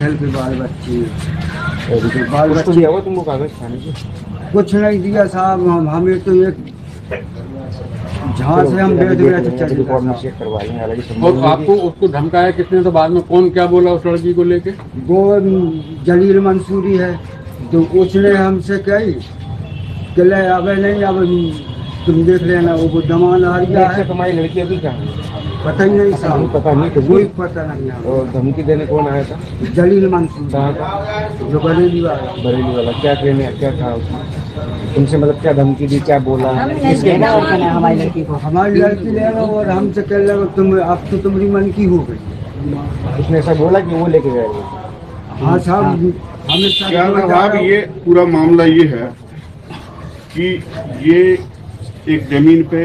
के बाल बच्चे बाल बच्चे दिया हुआ तुमको कागज खाने को? कुछ नहीं दिया साहब। हमें तो एक जहाँ से हम बेच गए थे चल रिकॉर्ड में चेक करवा लेंगे। हालांकि और आपको उसको धमकाया किसने? तो बाद में कौन क्या बोला उस लड़की को लेके? वो जलील मंसूरी है, तो उसने हमसे कही कि ले अब नहीं, अब तुम देख लेना। वो दमान आ गया है। तुम्हारी लड़की अभी कहाँ है? पता ही नहीं साहब, पता नहीं कुछ कोई भी? पता नहीं है। और धमकी देने कौन आया था? जलील मंसूरी कहाँ का? जो बरेली वाला। बरेली वाला। क्या कहने क्या था उसने तुमसे? मतलब क्या धमकी दी, क्या बोला? हमारी लड़की ले लो और हमसे कह लो तुम अब तो तुम्हारी मन की हो गई। उसने ऐसा बोला कि वो लेके गए थे? हाँ साहब, हमें क्या नवाब, ये पूरा मामला ये है कि ये एक जमीन पे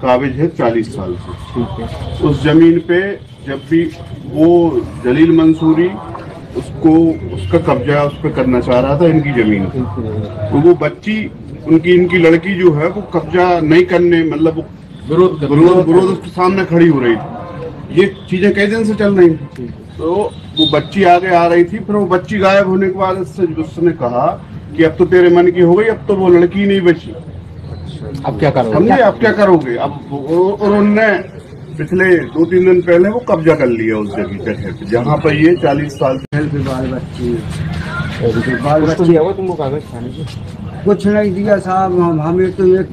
काबिज है 40 साल से। ठीक है। उस जमीन पे जब भी वो जलील मंसूरी उसको उसका कब्जा उस पर करना चाह रहा था इनकी जमीन पे, तो वो बच्ची इनकी लड़की जो है वो कब्जा नहीं करने, मतलब वो विरोध उसके सामने खड़ी हो रही थी। ये चीजें कई दिन से चल रही थी। तो वो बच्ची आगे आ रही थी, फिर वो बच्ची गायब होने के बाद उसने कहा कि अब तो तेरे मन की हो गई, अब तो वो लड़की नहीं बची, अब क्या करोगे? समझे? अब क्या करोगे? अब और उनने पिछले 2-3 दिन पहले वो कब्जा कर लिया उस जगह पे जहाँ पर ये 40 साल के बाल बच्चे बाल बच्चे दिया हुआ तुमको कागज खाने को? कुछ नहीं दिया साहब। हमें तो एक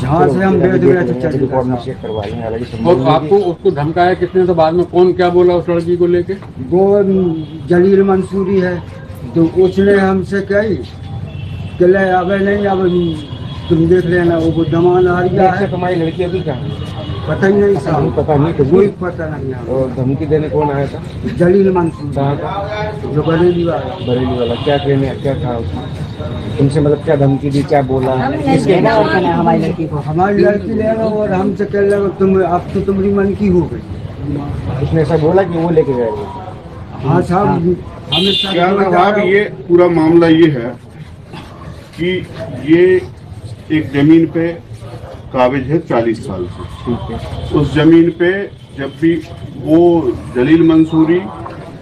जहाँ से हम बेच गए थे चल रिकॉर्ड में चेक करवा लेंगे। हालांकि और आपको उसको धमकाया किसने? तो बाद में कौन क्या बोला उस लड़की को लेके? वो जलील मंसूरी है, तो उसने हमसे कही कि ले अब नहीं, अब तुम देख लेना। वो दमान आ गया है। तुम्हारी लड़की अभी कहाँ है? पता ही नहीं साहब, पता नहीं कुछ कोई भी? पता नहीं है। और धमकी देने कौन आया था? जलील मंसूरी कहाँ का? जो बरेली वाला। बरेली वाला। क्या कहने क्या था उसने तुमसे? मतलब क्या धमकी दी, क्या बोला? हमारी लड़की ले लो और हमसे कह लो तुम अब तो तुम्हारी मन की हो गई। उसने ऐसा बोला कि वो लेके गए थे? हाँ साहब, हमें क्या नवाब, ये पूरा मामला ये है कि ये एक जमीन पे काबिज है 40 साल से। ठीक है। उस जमीन पे जब भी वो जलील मंसूरी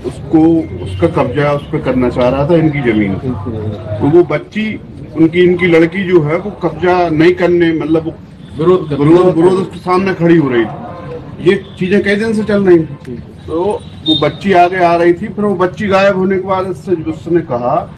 उसको उसका कब्जा उस पर करना चाह रहा था इनकी जमीन पे, तो वो बच्ची इनकी लड़की जो है वो कब्जा नहीं करने, मतलब वो विरोध उसके सामने खड़ी हो रही थी। ये चीजें कई दिन से चल रही थी। तो वो बच्ची आगे आ रही थी, फिर वो बच्ची गायब होने के बाद उसने कहा